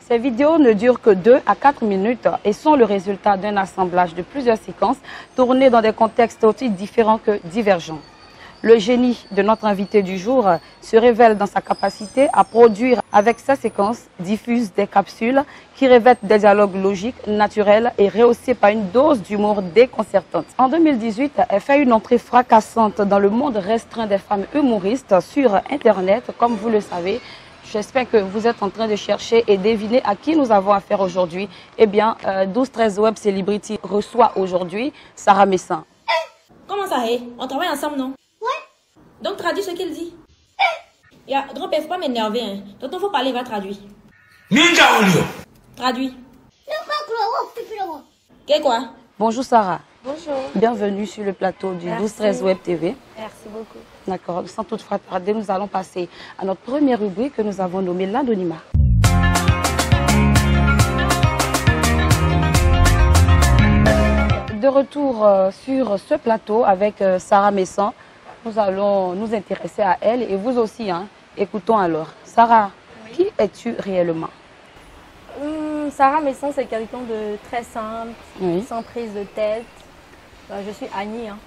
Ces vidéos ne durent que 2 à 4 minutes et sont le résultat d'un assemblage de plusieurs séquences tournées dans des contextes aussi différents que divergents. Le génie de notre invité du jour se révèle dans sa capacité à produire avec sa séquence diffuse des capsules qui revêtent des dialogues logiques, naturels et rehaussés par une dose d'humour déconcertante. En 2018, elle fait une entrée fracassante dans le monde restreint des femmes humoristes sur Internet. Comme vous le savez, j'espère que vous êtes en train de chercher et deviner à qui nous avons affaire aujourd'hui. Eh bien, 12-13 Web Celebrity reçoit aujourd'hui Sarah Messin. Comment ça est? On travaille ensemble, non? Donc traduis ce qu'il dit. Grand-père, faut pas m'énerver. Hein. Tonton, faut parler, va traduire. Traduis. Qu'est quoi? Bonjour Sarah. Bonjour. Bienvenue sur le plateau du 12-13 Web TV. Merci beaucoup. D'accord. Sans toutefois tarder, nous allons passer à notre première rubrique que nous avons nommée l'anonymat. De retour sur ce plateau avec Sarah Messin. Nous allons nous intéresser à elle et vous aussi. Hein. Écoutons alors. Sarah, qui es-tu réellement? Sarah Messin, c'est quelqu'un de très simple, Oui. sans prise de tête. Je suis Annie hein,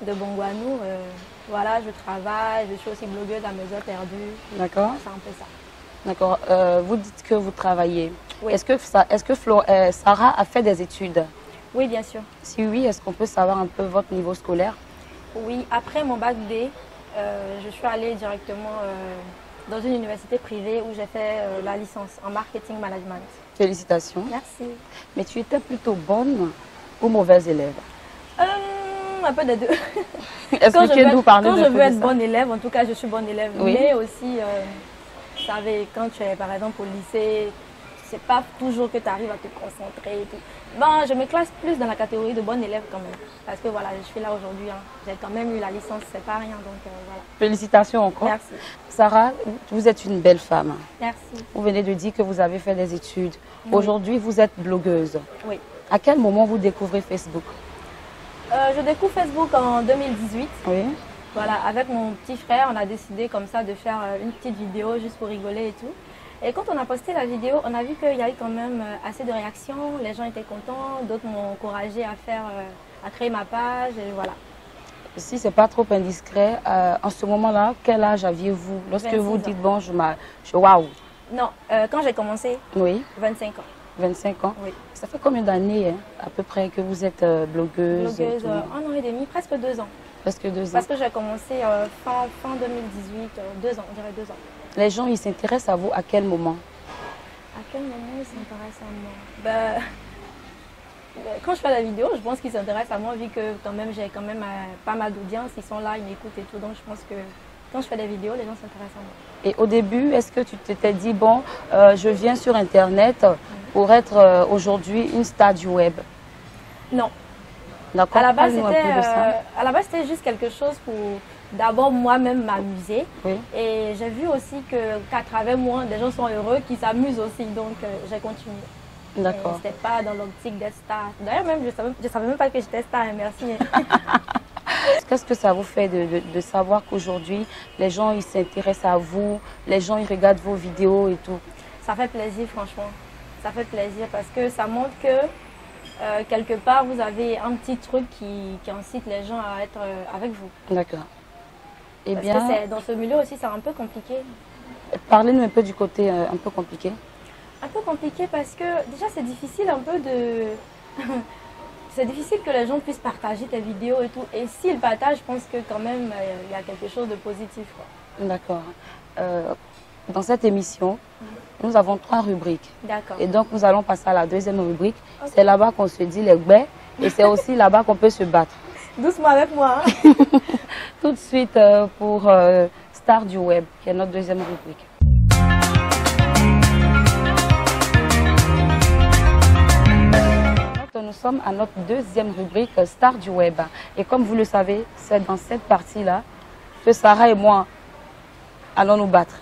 de Bongouanou. Voilà, je travaille, je suis aussi blogueuse à Mes Heures Perdues. D'accord. C'est un peu ça. D'accord. Vous dites que vous travaillez. Oui. Est-ce que Sarah a fait des études? Oui, bien sûr. Si oui, est-ce qu'on peut savoir un peu votre niveau scolaire? Oui, après mon bac D, je suis allée directement dans une université privée où j'ai fait la licence en marketing management. Félicitations. Merci. Mais tu étais plutôt bonne ou mauvaise élève? Un peu des deux. Expliquez-nous, parlez Quand de je veux être ça. bonne élève, en tout cas, je suis bonne élève. Oui. Mais aussi, vous savez, quand tu es par exemple au lycée, c'est pas toujours que tu arrives à te concentrer et tout. Bon, je me classe plus dans la catégorie de bonne élève quand même. Parce que voilà, je suis là aujourd'hui. Hein. J'ai quand même eu la licence, c'est pas rien. Donc voilà. Félicitations encore. Merci. Sarah, vous êtes une belle femme. Merci. Vous venez de dire que vous avez fait des études. Oui. Aujourd'hui, vous êtes blogueuse. Oui. À quel moment vous découvrez Facebook? Je découvre Facebook en 2018. Oui. Voilà, avec mon petit frère, on a décidé comme ça de faire une petite vidéo juste pour rigoler et tout. Et quand on a posté la vidéo, on a vu qu'il y a eu quand même assez de réactions. Les gens étaient contents, d'autres m'ont encouragé à créer ma page et voilà. Si ce n'est pas trop indiscret, en ce moment-là, quel âge aviez-vous lorsque 26 vous ans. dites bon, waouh? Non, quand j'ai commencé, Oui, 25 ans. 25 ans. Oui. Ça fait combien d'années à peu près que vous êtes blogueuse? Blogueuse, tout? 1 an et demi, presque 2 ans. Presque 2 ans. Parce que j'ai commencé fin 2018, 2 ans, on dirait 2 ans. Les gens, ils s'intéressent à vous à quel moment? À quel moment ils s'intéressent à moi? Quand je fais la vidéo, je pense qu'ils s'intéressent à moi vu que quand même j'ai quand même pas mal d'audience, ils sont là, ils m'écoutent et tout. Donc je pense que quand je fais des vidéos, les gens s'intéressent à moi. Et au début, est-ce que tu t'étais dit, bon, je viens sur Internet pour être aujourd'hui une star du web? Non. D'accord. À la base, Parle-nous un peu de ça. c'était juste quelque chose pour d'abord moi-même m'amuser. Oui. Et j'ai vu aussi qu'à travers moi, des gens sont heureux, qui s'amusent aussi. Donc j'ai continué. D'accord. C'était pas dans l'optique d'être star. D'ailleurs, même je savais même pas que j'étais star. Merci. Qu'est-ce que ça vous fait de savoir qu'aujourd'hui, les gens ils s'intéressent à vous, les gens ils regardent vos vidéos et tout? Ça fait plaisir, franchement. Ça fait plaisir parce que ça montre que quelque part, vous avez un petit truc qui incite les gens à être avec vous. D'accord. Eh Parce bien, que dans ce milieu aussi, c'est un peu compliqué. parlez-nous un peu du côté un peu compliqué. Un peu compliqué parce que déjà, c'est difficile un peu de... C'est difficile que les gens puissent partager tes vidéos et tout. Et s'ils partagent, je pense que quand même, il y a quelque chose de positif. D'accord. Dans cette émission, nous avons 3 rubriques. D'accord. Et donc, nous allons passer à la deuxième rubrique. Ok. C'est là-bas qu'on se dit les gbés et c'est aussi là-bas qu'on peut se battre. Doucement avec moi. Hein. Tout de suite pour Star du Web, qui est notre deuxième rubrique. Nous sommes à notre deuxième rubrique Star du Web. Et comme vous le savez, c'est dans cette partie-là que Sarah et moi allons nous battre.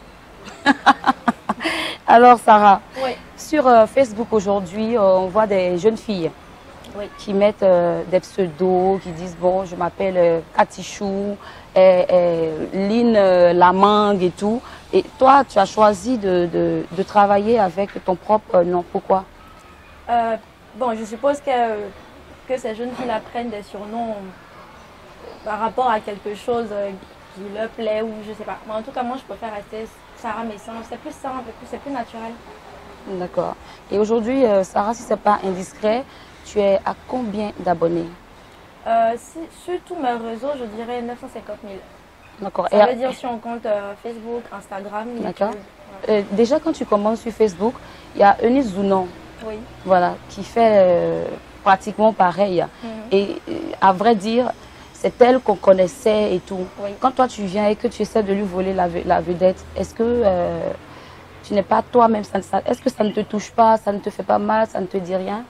Alors Sarah, Oui. sur Facebook aujourd'hui, on voit des jeunes filles Oui. qui mettent des pseudos, qui disent bon, je m'appelle Katichou, Lynn la mangue et tout. Et toi, tu as choisi de travailler avec ton propre nom. Pourquoi? Bon, je suppose que ces jeunes filles apprennent des surnoms par rapport à quelque chose qui leur plaît ou je sais pas. Mais en tout cas, moi, je préfère rester Sarah Messon. C'est plus simple, c'est plus naturel. D'accord. Et aujourd'hui, Sarah, si ce n'est pas indiscret, tu es à combien d'abonnés? Sur tous mes réseaux, je dirais 950 000. D'accord. Ça veut dire si on compte Facebook, Instagram, YouTube. D'accord. Déjà, quand tu commences sur Facebook, il y a Eunice Zounon, Oui. voilà, qui fait pratiquement pareil. Et à vrai dire, c'est elle qu'on connaissait et tout. Oui. Quand toi, tu viens et que tu essaies de lui voler la vedette, est-ce que tu n'es pas toi-même, est-ce que ça ne te touche pas, ça ne te fait pas mal, ça ne te dit rien?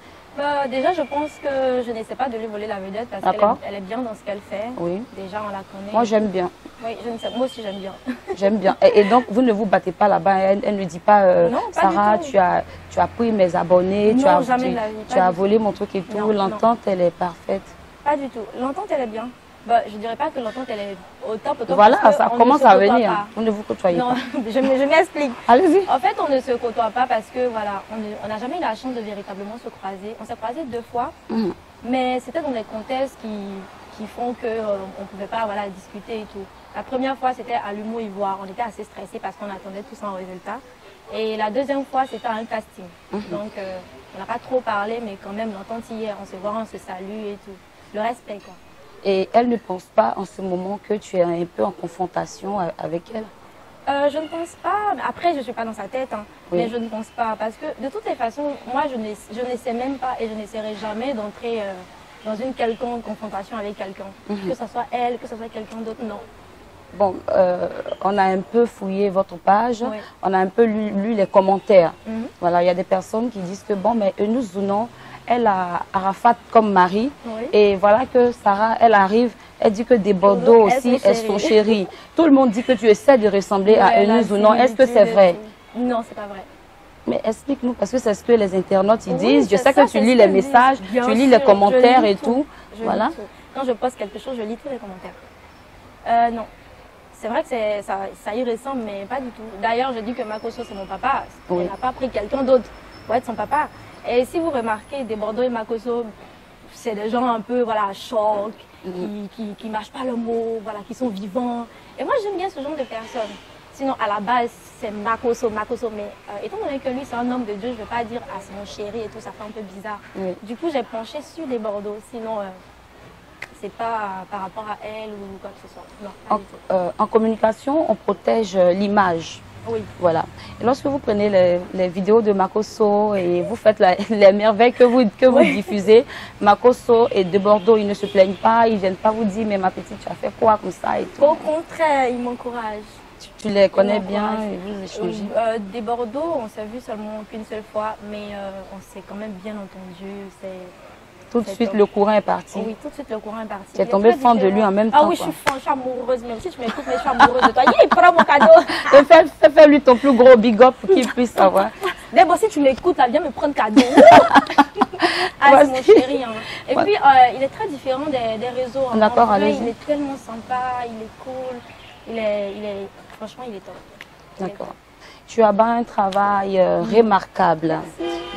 Déjà, je pense que je n'essaie pas de lui voler la vedette parce qu'elle est bien dans ce qu'elle fait. Oui. Déjà, on la connaît. Moi, j'aime bien. Oui, moi aussi, j'aime bien. J'aime bien. Et donc, vous ne vous battez pas là-bas. Elle ne dit pas, non, pas Sarah, du tout. tu as pris mes abonnés, Non, jamais de la vie, tu as volé mon truc et tout. L'entente, elle est parfaite. Pas du tout. L'entente, elle est bien. Je dirais pas que l'entente, elle est au top. Voilà, ça commence à venir. Vous ne vous côtoyez pas. Non, je m'explique. Allez-y. En fait, on ne se côtoie pas parce que, voilà, on n'a jamais eu la chance de véritablement se croiser. On s'est croisés 2 fois, mais c'était dans des contextes qui font qu'on ne pouvait pas discuter et tout. La première fois, c'était à l'Humour Ivoire. On était assez stressés parce qu'on attendait tous un résultat. Et la deuxième fois, c'était à un casting. Donc, on n'a pas trop parlé, mais quand même, l'entente y est. On se voit, on se salue et tout. Le respect, quoi. Et elle ne pense pas en ce moment que tu es un peu en confrontation avec elle? Je ne pense pas. Après, je ne suis pas dans sa tête, hein, oui. Mais je ne pense pas. Parce que de toutes les façons, moi, je n'essaie même pas et je n'essaierai jamais d'entrer dans une quelconque confrontation avec quelqu'un. Que ce soit elle, que ce soit quelqu'un d'autre, non. Bon, on a un peu fouillé votre page, oui. On a un peu lu les commentaires. Voilà, il y a des personnes qui disent que, bon, mais Eunice Zounon, elle a Arafat comme mari. Oui. Et voilà que Sarah, elle arrive, elle dit que des Bordeaux aussi est son chéri. Tout le monde dit que tu essaies de ressembler à Eunice Zounon. Est-ce que c'est vrai? Non, c'est pas vrai. Mais explique-nous, parce que c'est ce que les internautes ils disent. Je sais que tu lis les messages, tu lis les commentaires et tout. Voilà. Quand je poste quelque chose, je lis tous les commentaires. Non. C'est vrai que ça y ressemble, mais pas du tout. D'ailleurs, je dis que Makosso, c'est mon papa. Oui. Elle n'a pas pris quelqu'un d'autre pour être son papa. Et si vous remarquez, des Bordeaux et Makosso, c'est des gens un peu, choc, qui mâchent pas le mot, qui sont vivants. Et moi, j'aime bien ce genre de personnes. Sinon, à la base, c'est Makosso, mais étant donné que lui, c'est un homme de Dieu, je ne vais pas dire « Ah, c'est mon chéri » et tout, ça fait un peu bizarre. Oui. Du coup, j'ai penché sur des Bordeaux. Sinon, c'est pas par rapport à elle ou quoi que ce soit. Non, pas du tout. En communication, on protège l'image. Oui. Voilà. Et lorsque vous prenez les vidéos de Makosso et vous faites les merveilles que vous diffusez, Makosso et de Bordeaux, ils ne se plaignent pas, ils ne viennent pas vous dire « Mais ma petite, tu as fait quoi comme ça ?» et tout. Au contraire, ils m'encouragent. Tu les connais bien et vous échangez? Des Bordeaux, on s'est vu seulement qu'une seule fois, mais on s'est quand même bien entendu. Tout de suite, le courant est parti. Oui, tout de suite, le courant est parti. Tu es tombée fan de lui en même temps. Ah oui, je suis amoureuse. Même si tu m'écoutes, mais je suis amoureuse de toi. Il prend mon cadeau. Fais lui ton plus gros big up pour qu'il puisse savoir. D'abord, si tu m'écoutes, viens me prendre cadeau. C'est mon chéri. Hein. Et puis, il est très différent des réseaux. Hein. D'accord, allez-y. Il est tellement sympa, il est cool. Franchement, il est top. D'accord. Tu as un travail remarquable.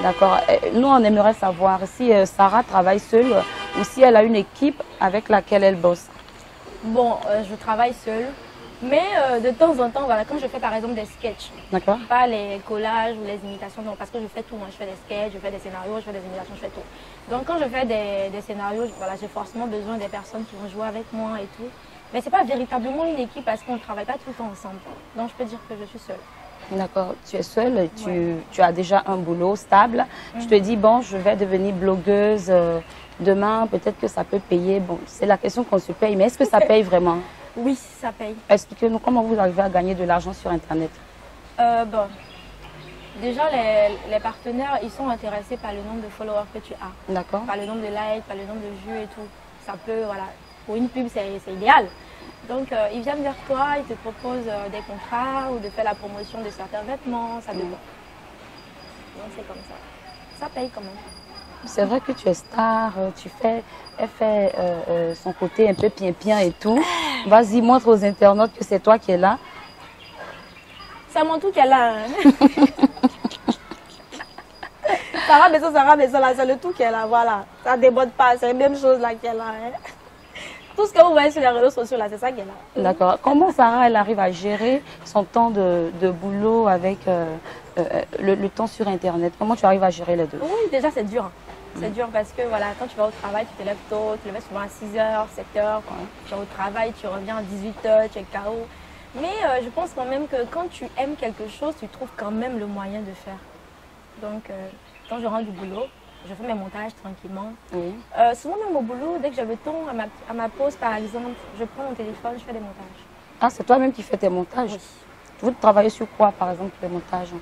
D'accord. Nous, on aimerait savoir si Sarah travaille seule ou si elle a une équipe avec laquelle elle bosse. Bon, je travaille seule. Mais de temps en temps, quand je fais par exemple des sketchs, pas les collages ou les imitations, non, parce que je fais tout. Moi, je fais des sketchs, je fais des scénarios, je fais des imitations, je fais tout. Donc quand je fais des scénarios, j'ai forcément besoin des personnes qui vont jouer avec moi et tout. Mais ce n'est pas véritablement une équipe parce qu'on ne travaille pas tout le temps ensemble. Donc je peux dire que je suis seule. D'accord, tu es seule, tu as déjà un boulot stable. Tu te dis, bon, je vais devenir blogueuse demain, peut-être que ça peut payer. Bon, c'est la question qu'on se paye, mais est-ce que ça paye vraiment? Oui, ça paye. Expliquez-nous comment vous arrivez à gagner de l'argent sur Internet. Déjà, les partenaires, ils sont intéressés par le nombre de followers que tu as. D'accord. Par le nombre de likes, par le nombre de vues et tout. Ça peut, pour une pub, c'est idéal. Donc, ils viennent vers toi, ils te proposent des contrats ou de faire la promotion de certains vêtements, ça dépend. Donc, c'est comme ça. Ça paye quand même. C'est vrai que tu es star, elle fait son côté un peu pien et tout. Vas-y, montre aux internautes que c'est toi qui es là. C'est mon tout qu'elle a. Hein. Sarah Besson, là, c'est le tout qu'elle a, voilà. Ça ne déborde pas, c'est la même chose là qu'elle a. Hein. Tout ce que vous voyez sur les réseaux sociaux, là, c'est ça qu'elle a. D'accord. Comment Sarah, elle arrive à gérer son temps de boulot avec le temps sur Internet? Comment tu arrives à gérer les deux? Oui, déjà, c'est dur. C'est dur parce que voilà, quand tu vas au travail, tu te lèves tôt, tu te lèves souvent à 6h, 7h. Tu vas au travail, tu reviens à 18h, tu es KO. Mais je pense quand même que quand tu aimes quelque chose, tu trouves quand même le moyen de faire. Donc, quand je rentre du boulot, je fais mes montages tranquillement. Oui. Souvent même au boulot, dès que j'ai le temps, à ma pause par exemple, je prends mon téléphone, je fais des montages. Ah, c'est toi-même qui fais tes montages? Oui. Vous travaillez sur quoi, par exemple, les montages?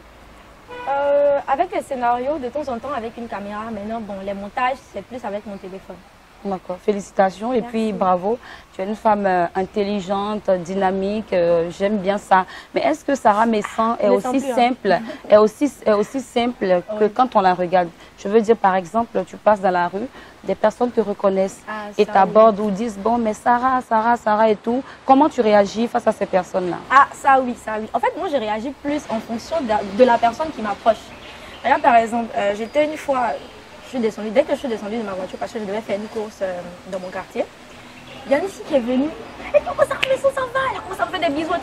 Avec les scénarios, de temps en temps avec une caméra. Maintenant, bon, les montages, c'est plus avec mon téléphone. D'accord, félicitations et puis bravo. Tu es une femme intelligente, dynamique, j'aime bien ça. Mais est-ce que Sarah Messan est aussi simple, est aussi simple que quand on la regarde? Je veux dire, par exemple, tu passes dans la rue, des personnes te reconnaissent et t'abordent ou disent, bon, mais Sarah et tout. Comment tu réagis face à ces personnes-là? Ah, ça oui, ça oui. En fait, moi, je réagis plus en fonction de la personne qui m'approche. Regarde, par exemple, j'étais une fois... dès que je suis descendue de ma voiture parce que je devais faire une course dans mon quartier, il y a une fille qui est venue. Elle dit, comment ça va? Elle commence à me faire des bisous.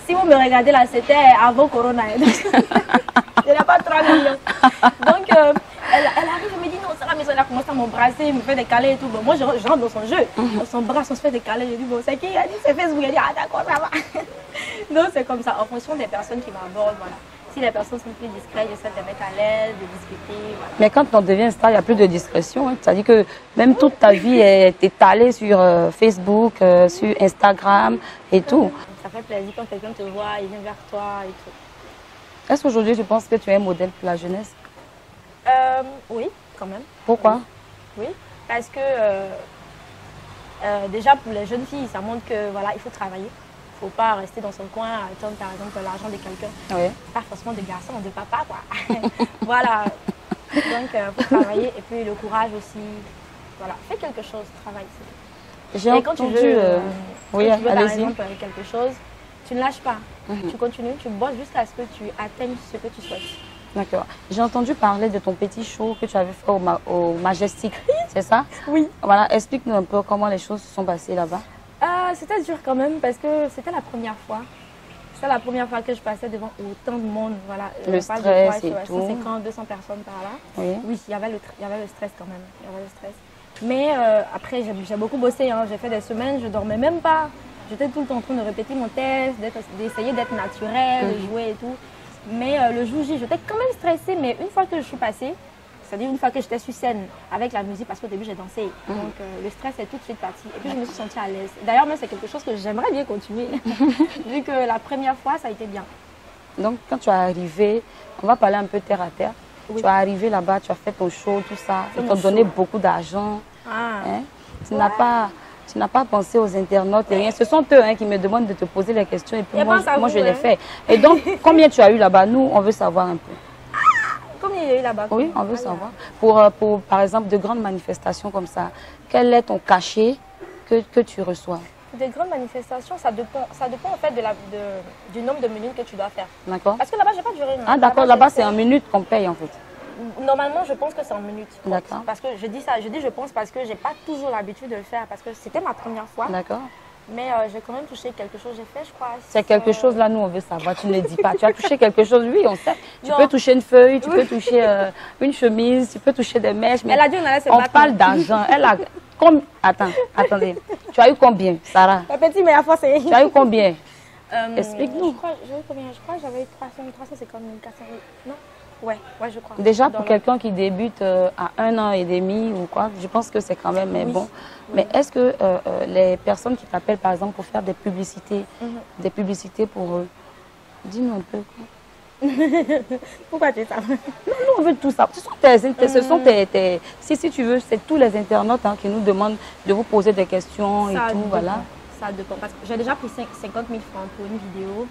Si vous me regardez là, c'était avant Corona. Il n'y a pas 3 millions. Donc, elle arrive, elle me dit, non, Sarah, mais elle a commencé à m'embrasser, me fait des câlins et tout. Bon, moi, je rentre dans son jeu. On s'embrasse, on se fait des câlins. Je dis, bon, c'est qui? Elle dit, c'est Facebook. Elle dit, ah, d'accord, ça va. Donc, c'est comme ça, en fonction des personnes qui m'abordent, voilà. Si les personnes sont plus discrètes, j'essaie de mettre à l'aise, de discuter. Voilà. Mais quand on devient star, il n'y a plus de discrétion. Hein. C'est-à-dire que même toute ta vie est étalée sur Facebook, sur Instagram et tout. Ça fait plaisir quand quelqu'un te voit, il vient vers toi et tout. Est-ce qu'aujourd'hui, tu penses que tu es un modèle pour la jeunesse? Oui, quand même. Pourquoi? Oui, parce que déjà pour les jeunes filles, ça montre que voilà, il faut travailler. Il ne faut pas rester dans son coin à attendre par exemple l'argent de quelqu'un. Oui. Pas forcément de garçon, de papa quoi. Voilà. Donc il faut travailler et puis le courage aussi. Voilà, fais quelque chose, travaille. J'ai entendu, quand tu veux, par exemple quelque chose, tu ne lâches pas. Tu continues, tu bosses jusqu'à ce que tu atteignes ce que tu souhaites. D'accord. J'ai entendu parler de ton petit show que tu avais fait au Majestic, c'est ça? Oui. Voilà, explique-nous un peu comment les choses se sont passées là-bas. C'était dur quand même parce que c'était la première fois. C'était la première fois que je passais devant autant de monde. Voilà. Le stress et tout. 150, 200 personnes par là. Oui, oui, il y avait le stress quand même. Il y avait le stress. Mais après, j'ai beaucoup bossé. Hein. J'ai fait des semaines, je ne dormais même pas. J'étais tout le temps en train de répéter mon test, d'essayer d'être naturelle, de jouer et tout. Mais le jour J, j'étais quand même stressée. Mais une fois que je suis passée, c'est-à-dire une fois que j'étais sur scène avec la musique, parce qu'au début j'ai dansé, donc le stress est tout de suite parti. Et puis je me suis sentie à l'aise. D'ailleurs, même c'est quelque chose que j'aimerais bien continuer, vu que la première fois ça a été bien. Donc quand tu es arrivée, on va parler un peu terre à terre. Oui. Tu es arrivée là-bas, tu as fait ton show, tout ça, ils t'ont donné beaucoup d'argent. Hein? Tu n'as pas pensé aux internautes et rien. Ce sont eux qui me demandent de te poser les questions et puis moi je les fais. Et donc, combien tu as eu là-bas? Nous, on veut savoir un peu. Combien il y a eu là-bas? Oui, on veut savoir. Pour, par exemple, de grandes manifestations comme ça, quel est ton cachet que tu reçois? Des grandes manifestations, ça dépend en fait du nombre de minutes que tu dois faire. D'accord. Parce que là-bas, je n'ai pas duré. Ah d'accord, là-bas c'est en minutes qu'on paye en fait. Normalement, je pense que c'est en minutes. D'accord. Parce que je dis ça, je pense parce que j'ai pas toujours l'habitude de le faire, parce que c'était ma première fois. D'accord. Mais j'ai quand même touché quelque chose, j'ai fait, je crois. C'est quelque chose là, nous on veut savoir, tu ne le dis pas. Tu as touché quelque chose, oui, on sait. Tu peux toucher une feuille, tu peux toucher une chemise, tu peux toucher des mèches. Mais elle a dit on allait se battre. On parle d'argent. Elle a. Attendez. Tu as eu combien, Sarah? La petite, mais à fois c'est. Tu as eu combien? Explique-nous. Je crois que j'avais eu 350 000, 400 000. Non? Ouais, je crois. Déjà, pour quelqu'un qui débute à 1 an et demi ou quoi, je pense que c'est quand même bon. Oui. Mais est-ce que les personnes qui t'appellent, par exemple, pour faire des publicités pour eux, dis-nous un peu. Pourquoi tu dis ça? Non, on veut tout ça. Ce sont tes si tu veux, c'est tous les internautes qui nous demandent de vous poser des questions et tout, voilà. Ça dépend, parce que j'ai déjà pris 50 000 francs pour une vidéo.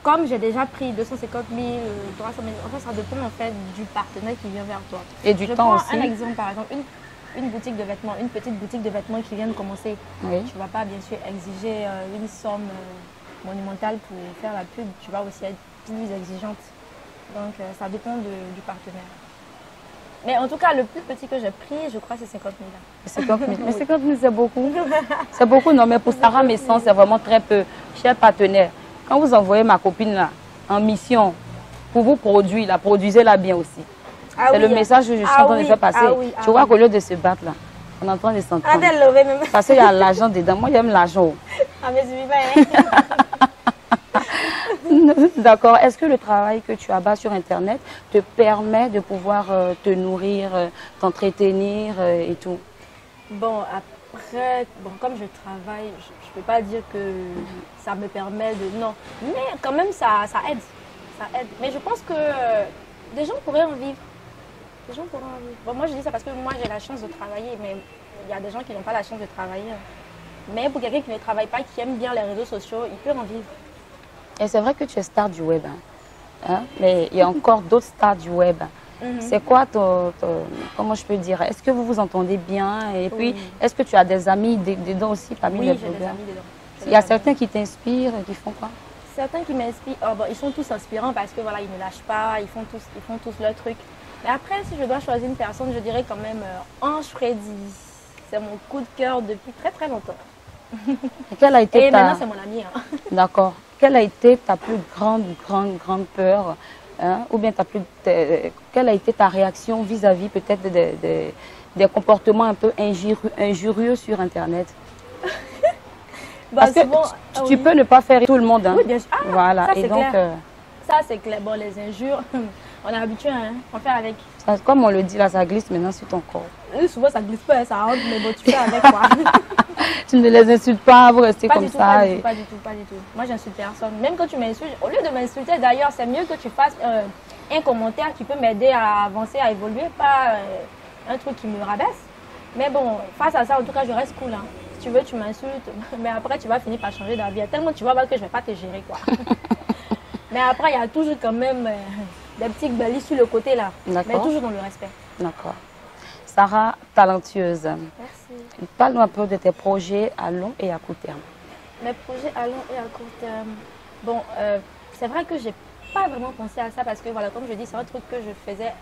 Comme j'ai déjà pris 250 000, 300 000, enfin ça dépend en fait du partenaire qui vient vers toi. Et du temps aussi. Je prends un exemple, par exemple, une boutique de vêtements, une petite boutique de vêtements qui vient de commencer. Oui. Tu ne vas pas bien sûr exiger une somme monumental pour faire la pub, tu vas aussi être plus exigeante. Donc, ça dépend du partenaire. Mais en tout cas, le plus petit que j'ai pris, je crois, c'est 50 000. 50 000. Mais 50 000, c'est beaucoup. C'est beaucoup, non, mais pour Sarah Messon, c'est vraiment très peu. Cher partenaire, quand vous envoyez ma copine là, en mission pour vous produire, la produisez-la bien aussi. Ah c'est oui, le message que je suis en train de faire passer. Tu vois qu'au lieu de se battre là, on est en train de s'entendre. Parce qu'il y a l'argent dedans. Moi, j'aime l'argent. Ah, mais c'est D'accord. Est-ce que le travail que tu abats sur Internet te permet de pouvoir te nourrir, t'entretenir et tout? Bon, après, comme je travaille, je ne peux pas dire que ça me permet de... Non, mais quand même, ça aide. Ça aide. Mais je pense que des gens pourraient en vivre. Des gens pourraient en vivre. Bon, moi, je dis ça parce que moi, j'ai la chance de travailler, mais il y a des gens qui n'ont pas la chance de travailler. Mais pour quelqu'un qui ne travaille pas, qui aime bien les réseaux sociaux, il peut en vivre. Et c'est vrai que tu es star du web, hein? Mais il y a encore d'autres stars du web. C'est quoi comment je peux dire? Est-ce que vous vous entendez bien? Et puis, est-ce que tu as des amis dedans aussi parmi les blogueurs? Des amis dedans. Il y a certains qui t'inspirent, qui font quoi? Certains qui m'inspirent, ils sont tous inspirants parce que voilà, ils ne lâchent pas, ils font tous leur truc. Mais après, si je dois choisir une personne, je dirais quand même Ange Freddy. C'est mon coup de cœur depuis très très longtemps. Et quelle a été maintenant, c'est mon ami. Hein. D'accord. Quelle a été ta plus grande peur, hein? Ou bien quelle a été ta réaction vis-à-vis peut-être des comportements un peu injurieux sur Internet? Parce que tu peux ne pas faire tout le monde. Hein? Oui, bien sûr. Voilà. Ça, et donc, ça, c'est clair. Bon, les injures, on est habitué, hein? On fait avec. Ça, comme on le dit là, ça glisse maintenant sur ton corps. Souvent, ça glisse pas, ça rentre, mais bon, tu fais avec quoi. Tu ne les insultes pas, vous restez pas comme du tout, ça. Pas du tout. Moi, j'insulte personne. Même quand tu m'insultes, au lieu de m'insulter d'ailleurs, c'est mieux que tu fasses un commentaire qui peut m'aider à avancer, à évoluer, pas un truc qui me rabaisse. Mais bon, face à ça, en tout cas, je reste cool. Hein. Si tu veux, tu m'insultes, mais après, tu vas finir par changer d'avis. Tellement tu vas voir que je ne vais pas te gérer, quoi. Mais après, il y a toujours quand même des petits balises sur le côté, là. Mais toujours dans le respect. D'accord. Sarah, talentueuse. Merci. Parle-nous un peu de tes projets à long et à court terme. Mes projets à long et à court terme. Bon, c'est vrai que j'ai pas vraiment pensé à ça parce que, voilà, comme je dis, c'est un truc que je faisais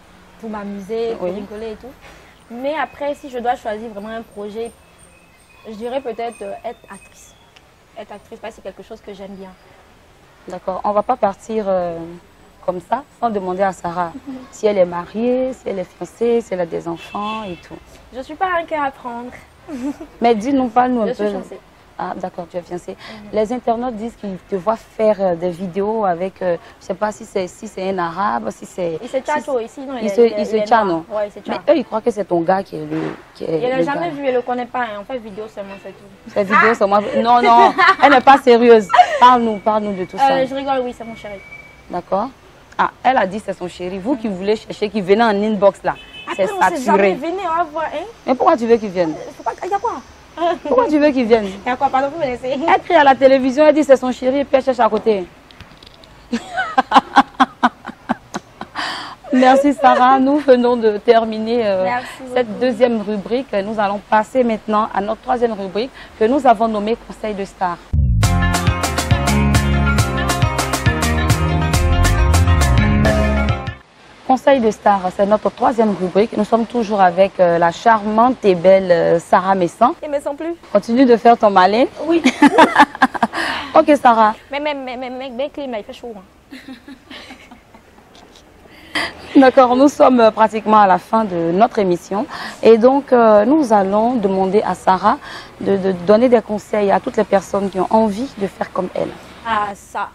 pour m'amuser, pour rigoler et tout. Mais après, si je dois choisir vraiment un projet, je dirais peut-être être actrice. Être actrice, parce que c'est quelque chose que j'aime bien. D'accord. On ne va pas partir comme ça, sans demander à Sarah si elle est mariée, si elle est fiancée, si elle a des enfants et tout. Je ne suis pas un cœur à prendre. Mais dis-nous, parle-nous un peu. Je suis fiancée. Ah, d'accord, tu es fiancée. Les internautes disent qu'ils te voient faire des vidéos avec, je ne sais pas si c'est un arabe, si c'est... Il se tchatcho ici, non? Il se tchat, non? Oui, il se tchat. Mais eux, ils croient que c'est ton gars qui est il n'a jamais vu, il ne le connaît pas. En fait, vidéo seulement, c'est tout. C'est vidéo seulement. Non, non, elle n'est pas sérieuse. Parle-nous de tout ça. Je rigole, oui, c'est mon chéri. D'accord. Ah, elle a dit c'est son chéri. Vous qui voulez chercher, qui venez en inbox là, c'est saturé. Venez, on va voir, hein? Mais pourquoi tu veux qu'il vienne? Il y a quoi? Pourquoi tu veux qu'il vienne? Il y a quoi? Pardon, vous me laissez. Elle crie à la télévision, elle dit c'est son chéri et puis elle cherche à côté. Merci Sarah, nous venons de terminer cette deuxième rubrique. Nous allons passer maintenant à notre troisième rubrique que nous avons nommée Conseil de star. Conseil de star, c'est notre troisième rubrique. Nous sommes toujours avec la charmante et belle Sarah Messon. Il ne me sent plus. Continue de faire ton malin. Oui. Ok Sarah. Mais climat, il fait chaud. Hein. D'accord, nous sommes pratiquement à la fin de notre émission. Et donc, nous allons demander à Sarah de donner des conseils à toutes les personnes qui ont envie de faire comme elle. Ah, ça.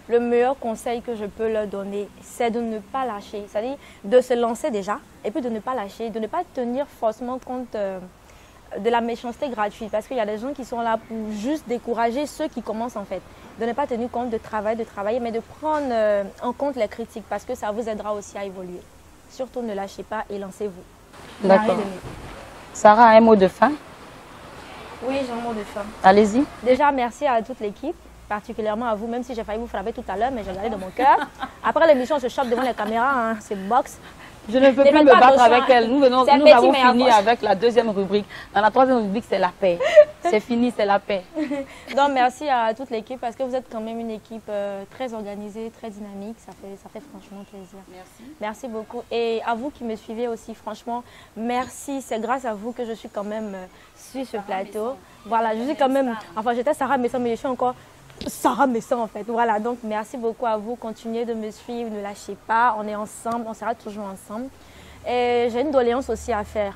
Le meilleur conseil que je peux leur donner, c'est de ne pas lâcher. C'est-à-dire de se lancer déjà et puis de ne pas lâcher, de ne pas tenir forcément compte de la méchanceté gratuite. Parce qu'il y a des gens qui sont là pour juste décourager ceux qui commencent en fait. De ne pas tenir compte de travailler, mais de prendre en compte les critiques parce que ça vous aidera aussi à évoluer. Surtout ne lâchez pas et lancez-vous. D'accord. Sarah, un mot de fin? Oui, j'ai un mot de fin. Allez-y. Déjà, merci à toute l'équipe. Particulièrement à vous, même si j'ai failli vous frapper tout à l'heure, mais j'ai regardé dans mon cœur. Après l'émission, je chope devant les caméras, hein, c'est box. Je ne peux plus me battre avec elle. Nous avons fini avec la deuxième rubrique. Dans la troisième rubrique, c'est la paix. C'est fini, c'est la paix. Donc, merci à toute l'équipe parce que vous êtes quand même une équipe très organisée, très dynamique. Ça fait franchement plaisir. Merci. Merci beaucoup. Et à vous qui me suivez aussi, franchement, merci. C'est grâce à vous que je suis quand même sur ce plateau. Voilà, je suis quand même... Enfin, j'étais Sarah Messan, mais je suis encore... Sarah Messan en fait. Voilà, donc merci beaucoup à vous. Continuez de me suivre, ne lâchez pas. On est ensemble, on sera toujours ensemble. Et j'ai une doléance aussi à faire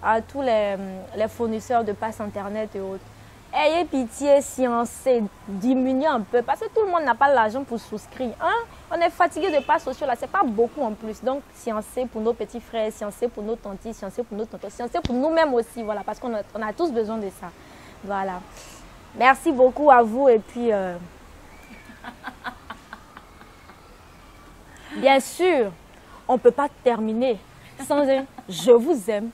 à tous les fournisseurs de passes internet et autres. Ayez pitié, sciencez, diminuez un peu parce que tout le monde n'a pas l'argent pour souscrire. Hein? On est fatigué de passes sociaux là, c'est pas beaucoup en plus. Donc sciencez pour nos petits frères, sciencez pour nos tantis, sciencez pour nos tontons, sciencez pour nous-mêmes aussi, voilà, parce qu'on a tous besoin de ça. Voilà. Merci beaucoup à vous et puis bien sûr, on ne peut pas terminer sans un je vous aime,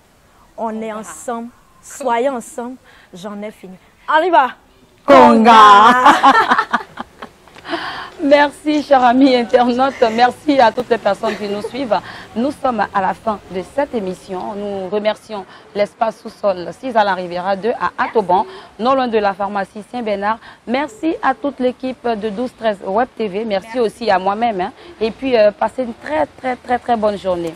on est ensemble, soyez ensemble, j'en ai fini. On y va. Conga. Merci, chers amis internautes. Merci à toutes les personnes qui nous suivent. Nous sommes à la fin de cette émission. Nous remercions l'espace sous-sol 6 à la Riviera 2 à Atoban, non loin de la pharmacie Saint-Bernard. Merci à toute l'équipe de 12-13 Web TV. Merci aussi à moi-même. Et puis, passez une très bonne journée.